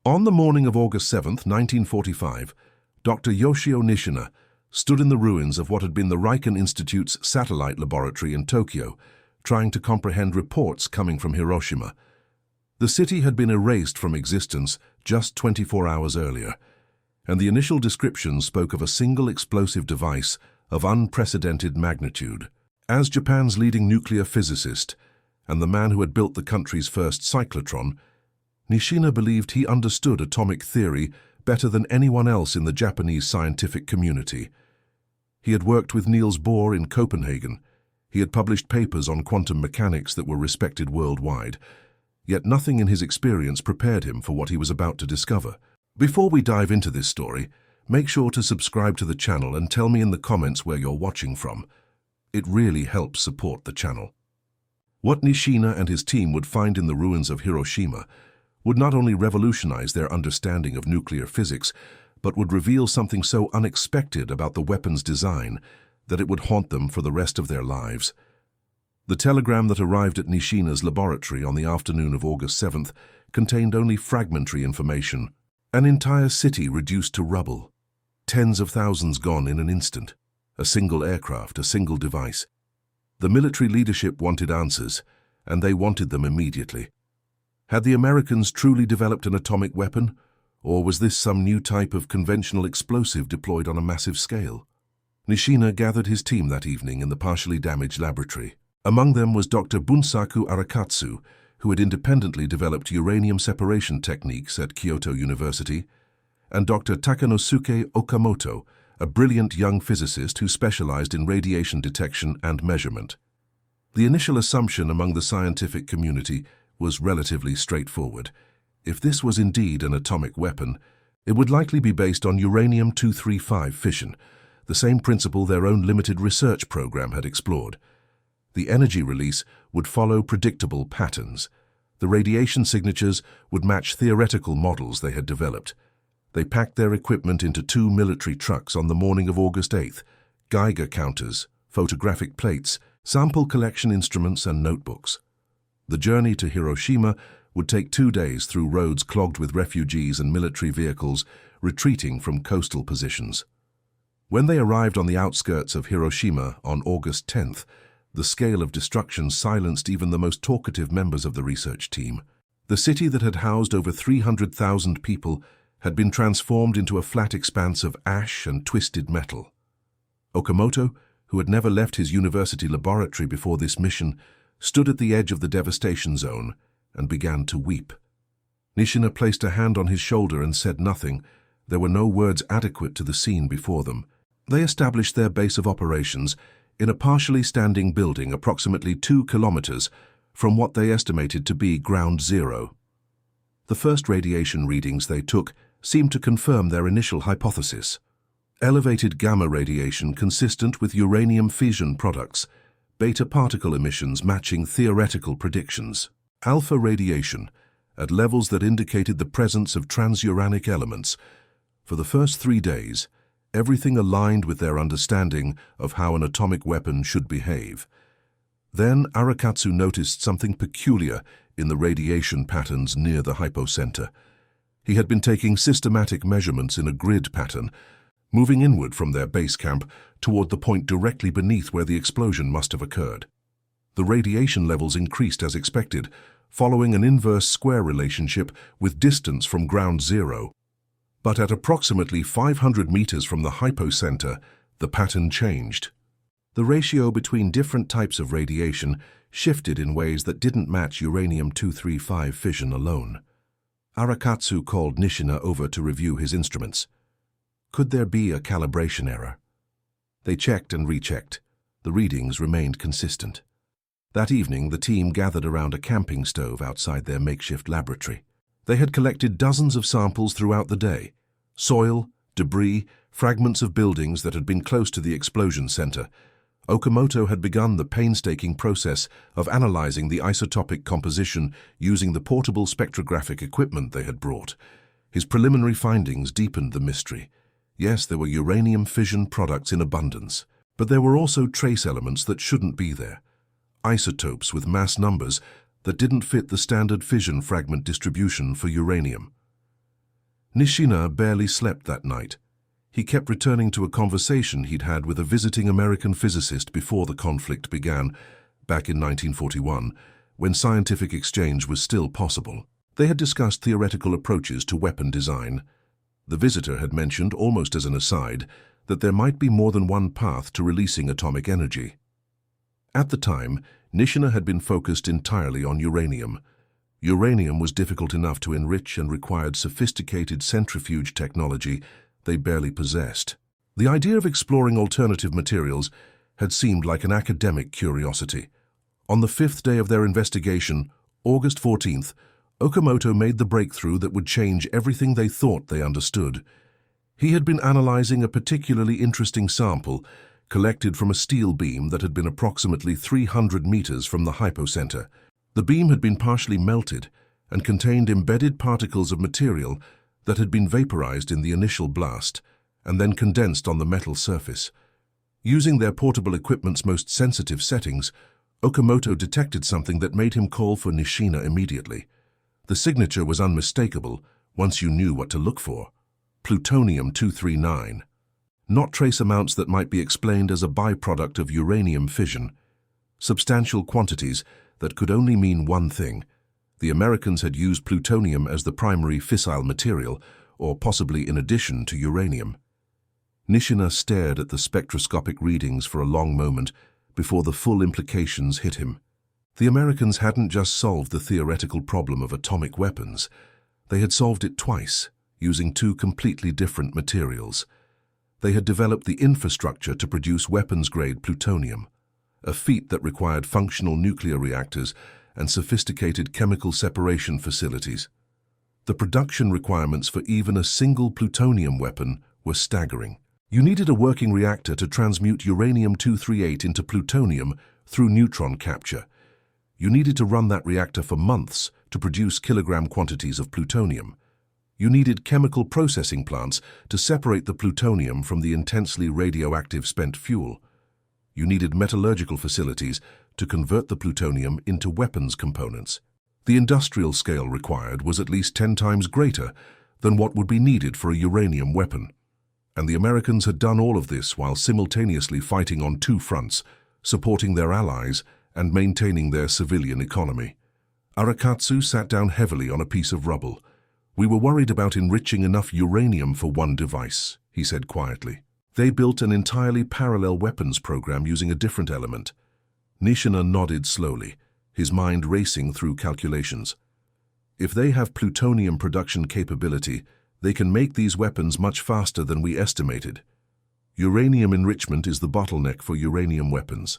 On the morning of August 7, 1945, Dr. Yoshio Nishina stood in the ruins of what had been the Riken Institute's satellite laboratory in Tokyo, trying to comprehend reports coming from Hiroshima. The city had been erased from existence just 24 hours earlier, and the initial descriptions spoke of a single explosive device of unprecedented magnitude. As Japan's leading nuclear physicist and the man who had built the country's first cyclotron, Nishina believed he understood atomic theory better than anyone else in the Japanese scientific community. He had worked with Niels Bohr in Copenhagen. He had published papers on quantum mechanics that were respected worldwide, yet nothing in his experience prepared him for what he was about to discover. Before we dive into this story, make sure to subscribe to the channel and tell me in the comments where you're watching from. It really helps support the channel. What Nishina and his team would find in the ruins of Hiroshima would not only revolutionize their understanding of nuclear physics, but would reveal something so unexpected about the weapon's design that it would haunt them for the rest of their lives. The telegram that arrived at Nishina's laboratory on the afternoon of August 7th contained only fragmentary information. An entire city reduced to rubble. Tens of thousands gone in an instant. A single aircraft, a single device. The military leadership wanted answers, and they wanted them immediately. Had the Americans truly developed an atomic weapon, or was this some new type of conventional explosive deployed on a massive scale? Nishina gathered his team that evening in the partially damaged laboratory. Among them was Dr. Bunsaku Arakatsu, who had independently developed uranium separation techniques at Kyoto University, and Dr. Takanosuke Okamoto, a brilliant young physicist who specialized in radiation detection and measurement. The initial assumption among the scientific community was relatively straightforward. If this was indeed an atomic weapon, it would likely be based on uranium-235 fission, the same principle their own limited research program had explored. The energy release would follow predictable patterns. The radiation signatures would match theoretical models they had developed. They packed their equipment into 2 military trucks on the morning of August 8th, Geiger counters, photographic plates, sample collection instruments, and notebooks. The journey to Hiroshima would take 2 days through roads clogged with refugees and military vehicles retreating from coastal positions. When they arrived on the outskirts of Hiroshima on August 10th, the scale of destruction silenced even the most talkative members of the research team. The city that had housed over 300,000 people had been transformed into a flat expanse of ash and twisted metal. Okamoto, who had never left his university laboratory before this mission, stood at the edge of the devastation zone and began to weep. Nishina placed a hand on his shoulder and said nothing. There were no words adequate to the scene before them. They established their base of operations in a partially standing building approximately 2 kilometers from what they estimated to be ground zero. The first radiation readings they took seemed to confirm their initial hypothesis. Elevated gamma radiation consistent with uranium fission products, beta particle emissions matching theoretical predictions, alpha radiation at levels that indicated the presence of transuranic elements. For the first 3 days, everything aligned with their understanding of how an atomic weapon should behave. Then Arakatsu noticed something peculiar in the radiation patterns near the hypocenter. He had been taking systematic measurements in a grid pattern, moving inward from their base camp toward the point directly beneath where the explosion must have occurred. The radiation levels increased as expected, following an inverse square relationship with distance from ground zero. But at approximately 500 meters from the hypocenter, the pattern changed. The ratio between different types of radiation shifted in ways that didn't match uranium-235 fission alone. Arakatsu called Nishina over to review his instruments. Could there be a calibration error? They checked and rechecked. The readings remained consistent. That evening, the team gathered around a camping stove outside their makeshift laboratory. They had collected dozens of samples throughout the day: soil, debris, fragments of buildings that had been close to the explosion center. Okamoto had begun the painstaking process of analyzing the isotopic composition using the portable spectrographic equipment they had brought. His preliminary findings deepened the mystery. Yes, there were uranium fission products in abundance, but there were also trace elements that shouldn't be there. Isotopes with mass numbers that didn't fit the standard fission fragment distribution for uranium. Nishina barely slept that night. He kept returning to a conversation he'd had with a visiting American physicist before the conflict began, back in 1941, when scientific exchange was still possible. They had discussed theoretical approaches to weapon design. The visitor had mentioned, almost as an aside, that there might be more than one path to releasing atomic energy. At the time, Nishina had been focused entirely on uranium. Uranium was difficult enough to enrich and required sophisticated centrifuge technology they barely possessed. The idea of exploring alternative materials had seemed like an academic curiosity. On the fifth day of their investigation, August 14th, Okamoto made the breakthrough that would change everything they thought they understood. He had been analyzing a particularly interesting sample collected from a steel beam that had been approximately 300 meters from the hypocenter. The beam had been partially melted and contained embedded particles of material that had been vaporized in the initial blast and then condensed on the metal surface. Using their portable equipment's most sensitive settings, Okamoto detected something that made him call for Nishina immediately. The signature was unmistakable once you knew what to look for. Plutonium-239. Not trace amounts that might be explained as a byproduct of uranium fission. Substantial quantities that could only mean one thing. The Americans had used plutonium as the primary fissile material, or possibly in addition to uranium. Nishina stared at the spectroscopic readings for a long moment before the full implications hit him. The Americans hadn't just solved the theoretical problem of atomic weapons. They had solved it twice, using two completely different materials. They had developed the infrastructure to produce weapons-grade plutonium, a feat that required functional nuclear reactors and sophisticated chemical separation facilities. The production requirements for even a single plutonium weapon were staggering. You needed a working reactor to transmute uranium-238 into plutonium through neutron capture. You needed to run that reactor for months to produce kilogram quantities of plutonium. You needed chemical processing plants to separate the plutonium from the intensely radioactive spent fuel. You needed metallurgical facilities to convert the plutonium into weapons components. The industrial scale required was at least 10 times greater than what would be needed for a uranium weapon. And the Americans had done all of this while simultaneously fighting on two fronts, supporting their allies and maintaining their civilian economy. Arakatsu sat down heavily on a piece of rubble. "We were worried about enriching enough uranium for one device," he said quietly. "They built an entirely parallel weapons program using a different element." Nishina nodded slowly, his mind racing through calculations. "If they have plutonium production capability, they can make these weapons much faster than we estimated. Uranium enrichment is the bottleneck for uranium weapons,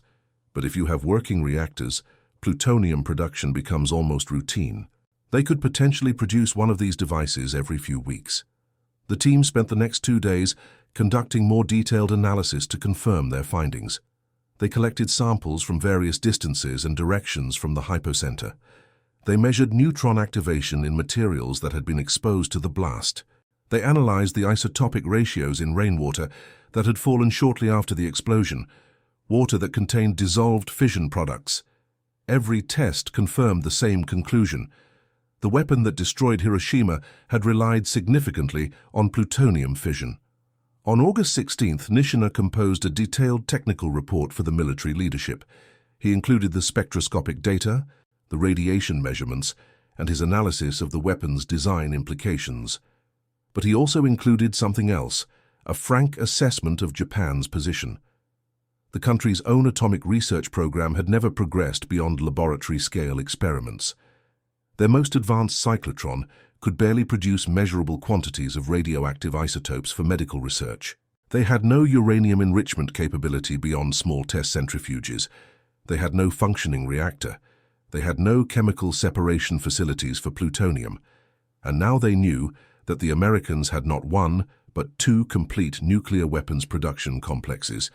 but if you have working reactors, plutonium production becomes almost routine. They could potentially produce one of these devices every few weeks." The team spent the next 2 days conducting more detailed analysis to confirm their findings. They collected samples from various distances and directions from the hypocenter. They measured neutron activation in materials that had been exposed to the blast. They analyzed the isotopic ratios in rainwater that had fallen shortly after the explosion, water that contained dissolved fission products. Every test confirmed the same conclusion. The weapon that destroyed Hiroshima had relied significantly on plutonium fission. On August 16th, Nishina composed a detailed technical report for the military leadership. He included the spectroscopic data, the radiation measurements, and his analysis of the weapon's design implications. But he also included something else, a frank assessment of Japan's position. The country's own atomic research program had never progressed beyond laboratory-scale experiments. Their most advanced cyclotron could barely produce measurable quantities of radioactive isotopes for medical research. They had no uranium enrichment capability beyond small test centrifuges. They had no functioning reactor. They had no chemical separation facilities for plutonium. And now they knew that the Americans had not one, but two complete nuclear weapons production complexes,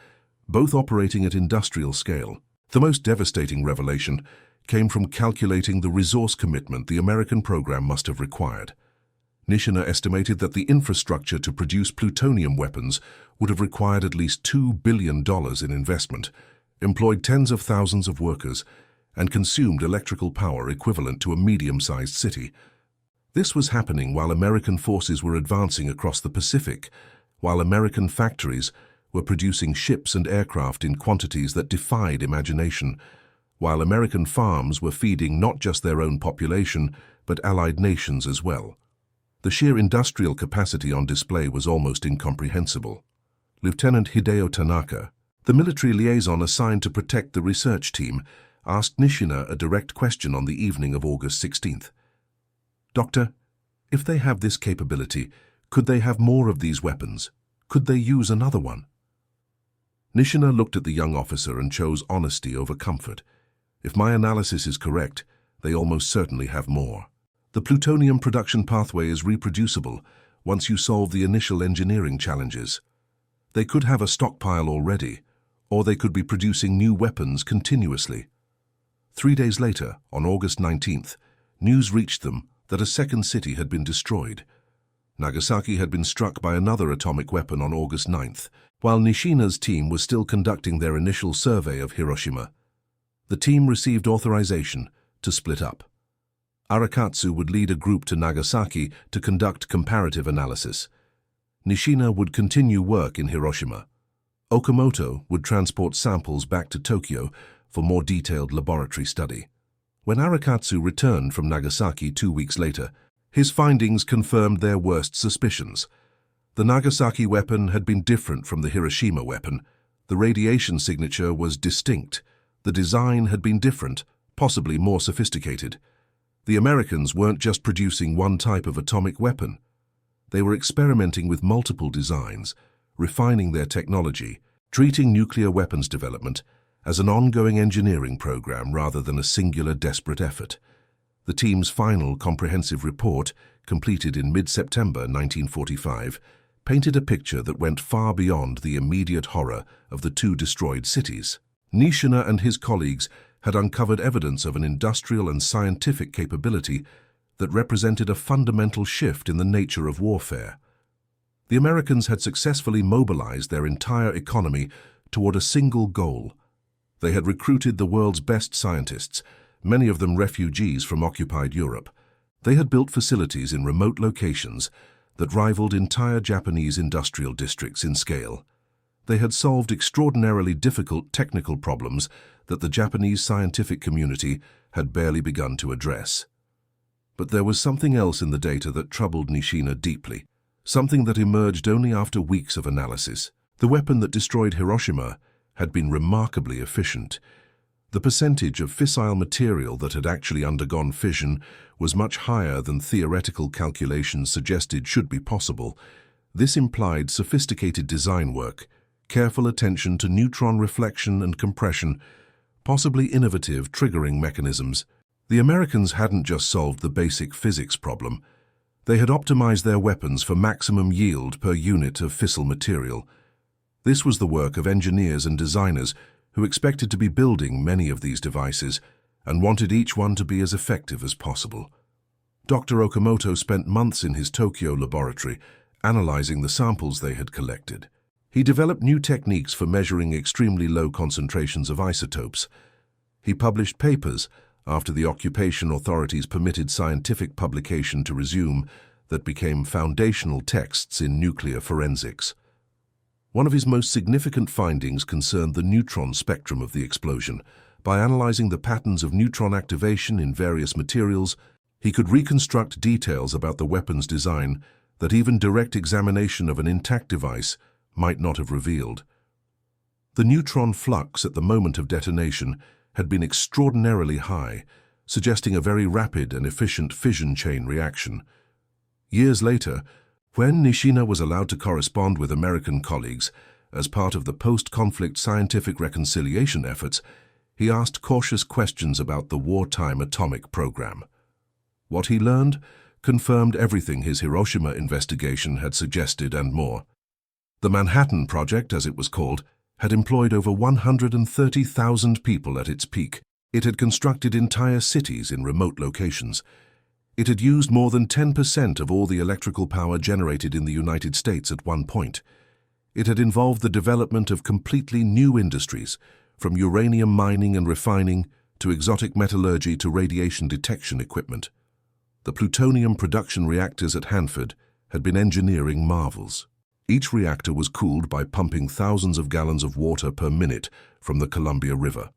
both operating at industrial scale. The most devastating revelation came from calculating the resource commitment the American program must have required. Nishina estimated that the infrastructure to produce plutonium weapons would have required at least $2 billion in investment, employed tens of thousands of workers, and consumed electrical power equivalent to a medium-sized city. This was happening while American forces were advancing across the Pacific, while American factories were producing ships and aircraft in quantities that defied imagination, while American farms were feeding not just their own population, but allied nations as well. The sheer industrial capacity on display was almost incomprehensible. Lieutenant Hideo Tanaka, the military liaison assigned to protect the research team, asked Nishina a direct question on the evening of August 16th. "Doctor, if they have this capability, could they have more of these weapons? Could they use another one?" Nishina looked at the young officer and chose honesty over comfort. "If my analysis is correct, they almost certainly have more. The plutonium production pathway is reproducible once you solve the initial engineering challenges. They could have a stockpile already, or they could be producing new weapons continuously." 3 days later, on August 19th, news reached them that a second city had been destroyed. Nagasaki had been struck by another atomic weapon on August 9th, while Nishina's team was still conducting their initial survey of Hiroshima. The team received authorization to split up. Arakatsu would lead a group to Nagasaki to conduct comparative analysis. Nishina would continue work in Hiroshima. Okamoto would transport samples back to Tokyo for more detailed laboratory study. When Arakatsu returned from Nagasaki 2 weeks later, his findings confirmed their worst suspicions. The Nagasaki weapon had been different from the Hiroshima weapon. The radiation signature was distinct. The design had been different, possibly more sophisticated. The Americans weren't just producing one type of atomic weapon. They were experimenting with multiple designs, refining their technology, treating nuclear weapons development as an ongoing engineering program rather than a singular desperate effort. The team's final comprehensive report, completed in mid-September 1945, painted a picture that went far beyond the immediate horror of the 2 destroyed cities. Nishina and his colleagues had uncovered evidence of an industrial and scientific capability that represented a fundamental shift in the nature of warfare. The Americans had successfully mobilized their entire economy toward a single goal. They had recruited the world's best scientists, many of them refugees from occupied Europe. They had built facilities in remote locations that rivaled entire Japanese industrial districts in scale. They had solved extraordinarily difficult technical problems that the Japanese scientific community had barely begun to address. But there was something else in the data that troubled Nishina deeply, something that emerged only after weeks of analysis. The weapon that destroyed Hiroshima had been remarkably efficient. The percentage of fissile material that had actually undergone fission was much higher than theoretical calculations suggested should be possible. This implied sophisticated design work, careful attention to neutron reflection and compression, possibly innovative triggering mechanisms. The Americans hadn't just solved the basic physics problem. They had optimized their weapons for maximum yield per unit of fissile material. This was the work of engineers and designers who expected to be building many of these devices and wanted each one to be as effective as possible. Dr. Okamoto spent months in his Tokyo laboratory analyzing the samples they had collected. He developed new techniques for measuring extremely low concentrations of isotopes. He published papers after the occupation authorities permitted scientific publication to resume that became foundational texts in nuclear forensics. One of his most significant findings concerned the neutron spectrum of the explosion. By analyzing the patterns of neutron activation in various materials, he could reconstruct details about the weapon's design that even direct examination of an intact device might not have revealed. The neutron flux at the moment of detonation had been extraordinarily high, suggesting a very rapid and efficient fission chain reaction. Years later, when Nishina was allowed to correspond with American colleagues as part of the post-conflict scientific reconciliation efforts, he asked cautious questions about the wartime atomic program. What he learned confirmed everything his Hiroshima investigation had suggested and more. The Manhattan Project, as it was called, had employed over 130,000 people at its peak. It had constructed entire cities in remote locations. It had used more than 10% of all the electrical power generated in the United States at one point. It had involved the development of completely new industries, from uranium mining and refining to exotic metallurgy to radiation detection equipment. The plutonium production reactors at Hanford had been engineering marvels. Each reactor was cooled by pumping thousands of gallons of water per minute from the Columbia River.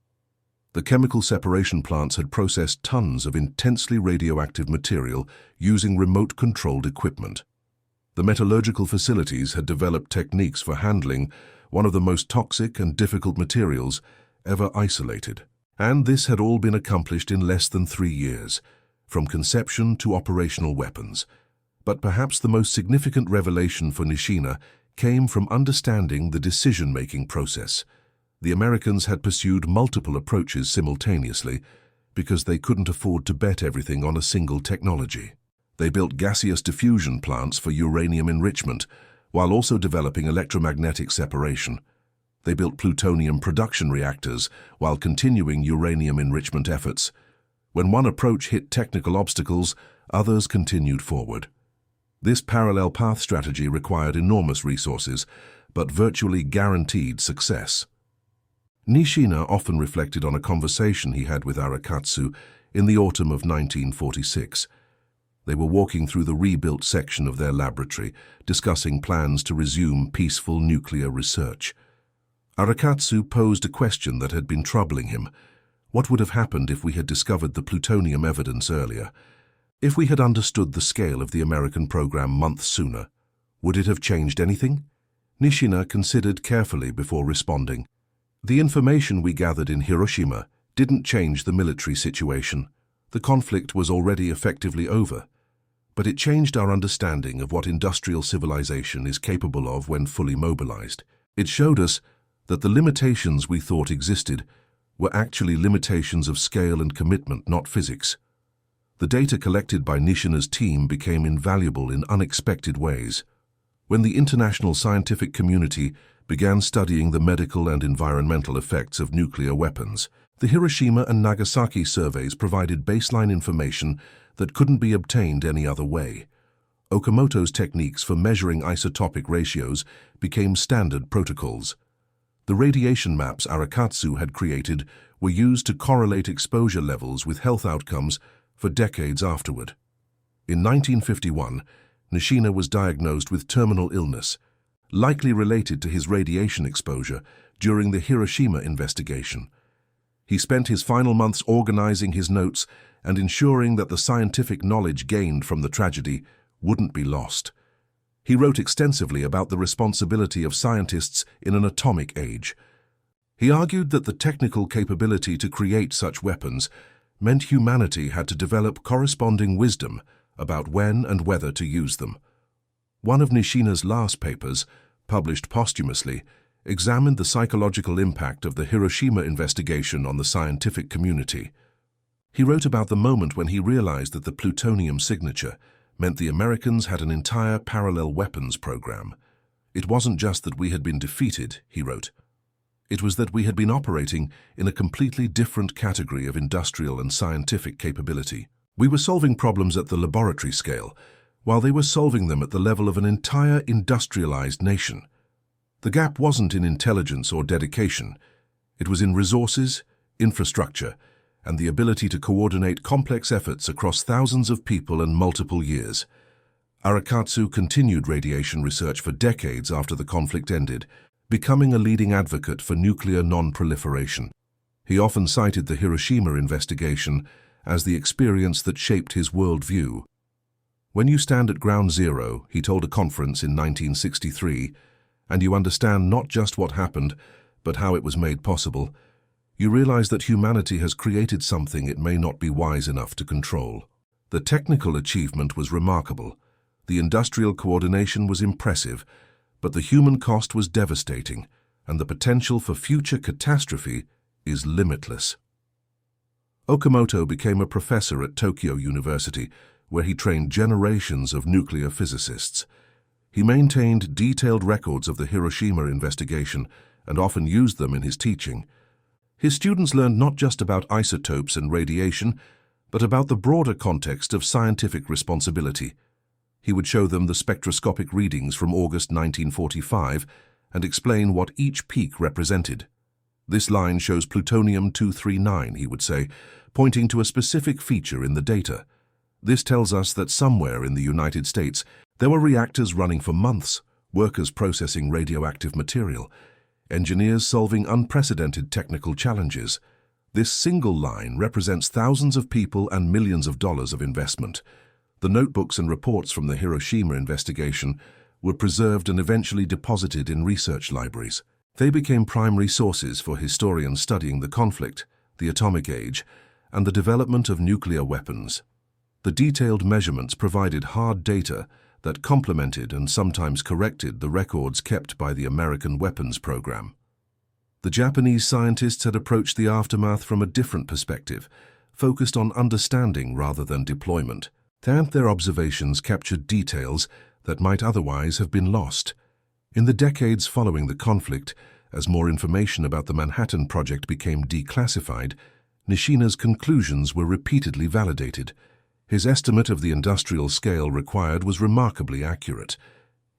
The chemical separation plants had processed tons of intensely radioactive material using remote-controlled equipment. The metallurgical facilities had developed techniques for handling one of the most toxic and difficult materials ever isolated. And this had all been accomplished in less than 3 years, from conception to operational weapons. But perhaps the most significant revelation for Nishina came from understanding the decision-making process. The Americans had pursued multiple approaches simultaneously because they couldn't afford to bet everything on a single technology. They built gaseous diffusion plants for uranium enrichment, while also developing electromagnetic separation. They built plutonium production reactors while continuing uranium enrichment efforts. When one approach hit technical obstacles, others continued forward. This parallel path strategy required enormous resources, but virtually guaranteed success. Nishina often reflected on a conversation he had with Arakatsu in the autumn of 1946. They were walking through the rebuilt section of their laboratory, discussing plans to resume peaceful nuclear research. Arakatsu posed a question that had been troubling him. What would have happened if we had discovered the plutonium evidence earlier? If we had understood the scale of the American program months sooner? Would it have changed anything? Nishina considered carefully before responding. The information we gathered in Hiroshima didn't change the military situation. The conflict was already effectively over. But it changed our understanding of what industrial civilization is capable of when fully mobilized. It showed us that the limitations we thought existed were actually limitations of scale and commitment, not physics. The data collected by Nishina's team became invaluable in unexpected ways. When the international scientific community began studying the medical and environmental effects of nuclear weapons, the Hiroshima and Nagasaki surveys provided baseline information that couldn't be obtained any other way. Okamoto's techniques for measuring isotopic ratios became standard protocols. The radiation maps Arakatsu had created were used to correlate exposure levels with health outcomes for decades afterward. In 1951, Nishina was diagnosed with terminal illness, likely related to his radiation exposure during the Hiroshima investigation. He spent his final months organizing his notes and ensuring that the scientific knowledge gained from the tragedy wouldn't be lost. He wrote extensively about the responsibility of scientists in an atomic age. He argued that the technical capability to create such weapons meant humanity had to develop corresponding wisdom about when and whether to use them. One of Nishina's last papers, published posthumously, examined the psychological impact of the Hiroshima investigation on the scientific community. He wrote about the moment when he realized that the plutonium signature meant the Americans had an entire parallel weapons program. It wasn't just that we had been defeated, he wrote. It was that we had been operating in a completely different category of industrial and scientific capability. We were solving problems at the laboratory scale, while they were solving them at the level of an entire industrialized nation. The gap wasn't in intelligence or dedication. It was in resources, infrastructure, and the ability to coordinate complex efforts across thousands of people and multiple years. Arakatsu continued radiation research for decades after the conflict ended, becoming a leading advocate for nuclear non-proliferation. He often cited the Hiroshima investigation as the experience that shaped his worldview. When you stand at ground zero, he told a conference in 1963, and you understand not just what happened, but how it was made possible, you realize that humanity has created something it may not be wise enough to control. The technical achievement was remarkable. The industrial coordination was impressive, but the human cost was devastating, and the potential for future catastrophe is limitless. Okamoto became a professor at Tokyo University, where he trained generations of nuclear physicists. He maintained detailed records of the Hiroshima investigation and often used them in his teaching. His students learned not just about isotopes and radiation, but about the broader context of scientific responsibility. He would show them the spectroscopic readings from August 1945 and explain what each peak represented. This line shows plutonium-239, he would say, pointing to a specific feature in the data. This tells us that somewhere in the United States, there were reactors running for months, workers processing radioactive material, engineers solving unprecedented technical challenges. This single line represents thousands of people and millions of dollars of investment. The notebooks and reports from the Hiroshima investigation were preserved and eventually deposited in research libraries. They became primary sources for historians studying the conflict, the atomic age, and the development of nuclear weapons. The detailed measurements provided hard data that complemented and sometimes corrected the records kept by the American weapons program. The Japanese scientists had approached the aftermath from a different perspective, focused on understanding rather than deployment. Their observations captured details that might otherwise have been lost. In the decades following the conflict, as more information about the Manhattan Project became declassified, Nishina's conclusions were repeatedly validated. His estimate of the industrial scale required was remarkably accurate.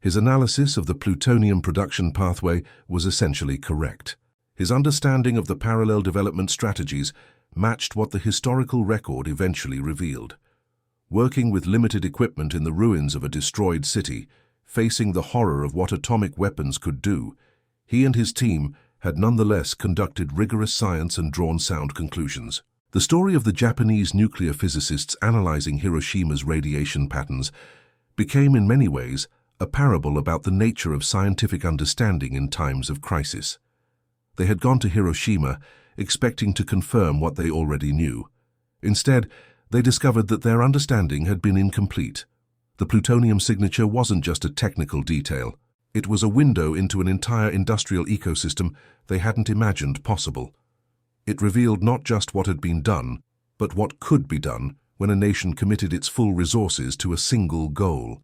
His analysis of the plutonium production pathway was essentially correct. His understanding of the parallel development strategies matched what the historical record eventually revealed. Working with limited equipment in the ruins of a destroyed city, facing the horror of what atomic weapons could do, he and his team had nonetheless conducted rigorous science and drawn sound conclusions. The story of the Japanese nuclear physicists analyzing Hiroshima's radiation patterns became in many ways a parable about the nature of scientific understanding in times of crisis. They had gone to Hiroshima expecting to confirm what they already knew. Instead, they discovered that their understanding had been incomplete. The plutonium signature wasn't just a technical detail. It was a window into an entire industrial ecosystem they hadn't imagined possible. It revealed not just what had been done, but what could be done when a nation committed its full resources to a single goal.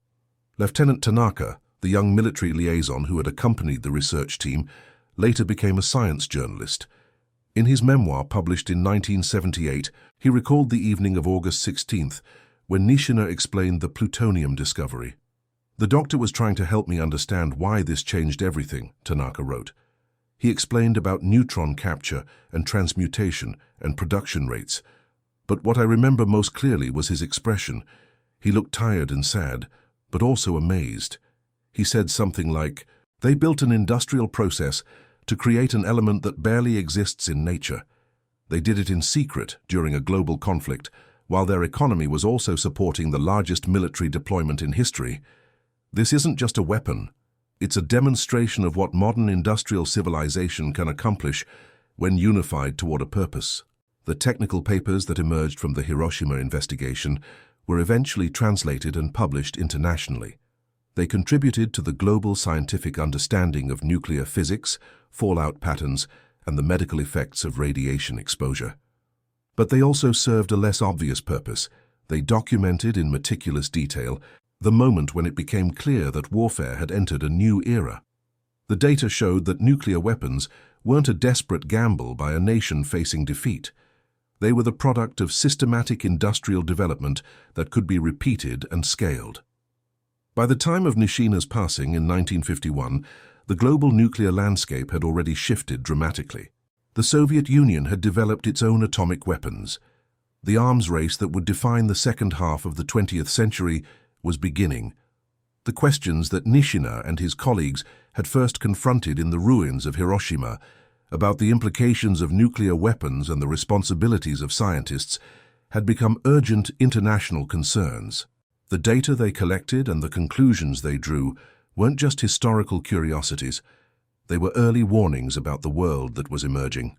Lieutenant Tanaka, the young military liaison who had accompanied the research team, later became a science journalist. In his memoir published in 1978, he recalled the evening of August 16th, when Nishina explained the plutonium discovery. "The doctor was trying to help me understand why this changed everything," Tanaka wrote. He explained about neutron capture and transmutation and production rates. But what I remember most clearly was his expression. He looked tired and sad, but also amazed. He said something like, "They built an industrial process to create an element that barely exists in nature. They did it in secret during a global conflict, while their economy was also supporting the largest military deployment in history. This isn't just a weapon. It's a demonstration of what modern industrial civilization can accomplish when unified toward a purpose." The technical papers that emerged from the Hiroshima investigation were eventually translated and published internationally. They contributed to the global scientific understanding of nuclear physics, fallout patterns, and the medical effects of radiation exposure. But they also served a less obvious purpose. They documented in meticulous detail the moment when it became clear that warfare had entered a new era. The data showed that nuclear weapons weren't a desperate gamble by a nation facing defeat. They were the product of systematic industrial development that could be repeated and scaled. By the time of Nishina's passing in 1951, the global nuclear landscape had already shifted dramatically. The Soviet Union had developed its own atomic weapons. The arms race that would define the second half of the 20th century was beginning. The questions that Nishina and his colleagues had first confronted in the ruins of Hiroshima about the implications of nuclear weapons and the responsibilities of scientists had become urgent international concerns. The data they collected and the conclusions they drew weren't just historical curiosities. They were early warnings about the world that was emerging.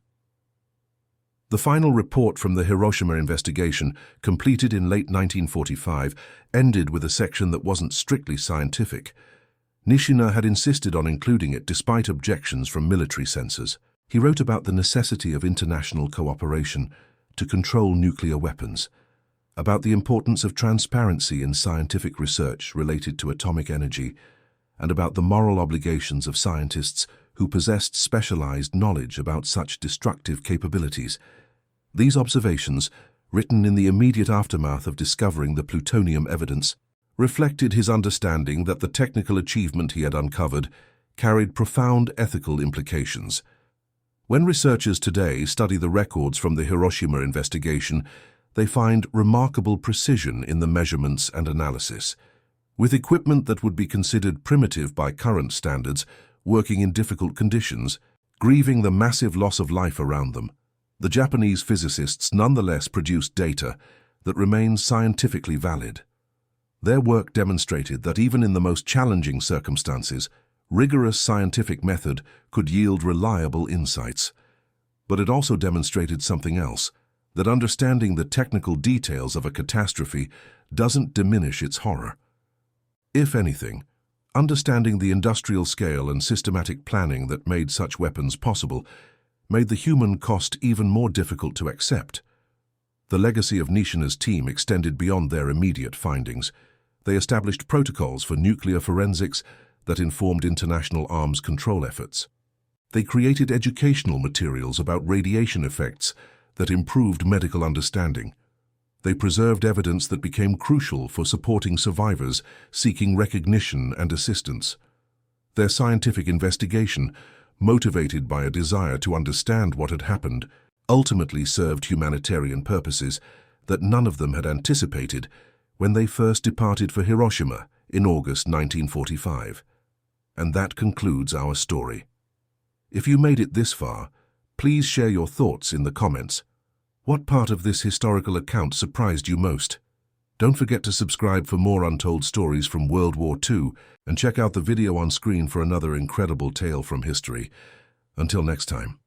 The final report from the Hiroshima investigation, completed in late 1945, ended with a section that wasn't strictly scientific. Nishina had insisted on including it despite objections from military censors. He wrote about the necessity of international cooperation to control nuclear weapons, about the importance of transparency in scientific research related to atomic energy, and about the moral obligations of scientists who possessed specialized knowledge about such destructive capabilities. These observations, written in the immediate aftermath of discovering the plutonium evidence, reflected his understanding that the technical achievement he had uncovered carried profound ethical implications. When researchers today study the records from the Hiroshima investigation, they find remarkable precision in the measurements and analysis. With equipment that would be considered primitive by current standards, working in difficult conditions, grieving the massive loss of life around them, the Japanese physicists nonetheless produced data that remains scientifically valid. Their work demonstrated that even in the most challenging circumstances, rigorous scientific method could yield reliable insights. But it also demonstrated something else, that understanding the technical details of a catastrophe doesn't diminish its horror. If anything, understanding the industrial scale and systematic planning that made such weapons possible made the human cost even more difficult to accept. The legacy of Nishina's team extended beyond their immediate findings. They established protocols for nuclear forensics that informed international arms control efforts. They created educational materials about radiation effects that improved medical understanding. They preserved evidence that became crucial for supporting survivors seeking recognition and assistance. Their scientific investigation, motivated by a desire to understand what had happened, ultimately served humanitarian purposes that none of them had anticipated when they first departed for Hiroshima in August 1945. And that concludes our story. If you made it this far, please share your thoughts in the comments. What part of this historical account surprised you most? Don't forget to subscribe for more untold stories from World War II and check out the video on screen for another incredible tale from history. Until next time.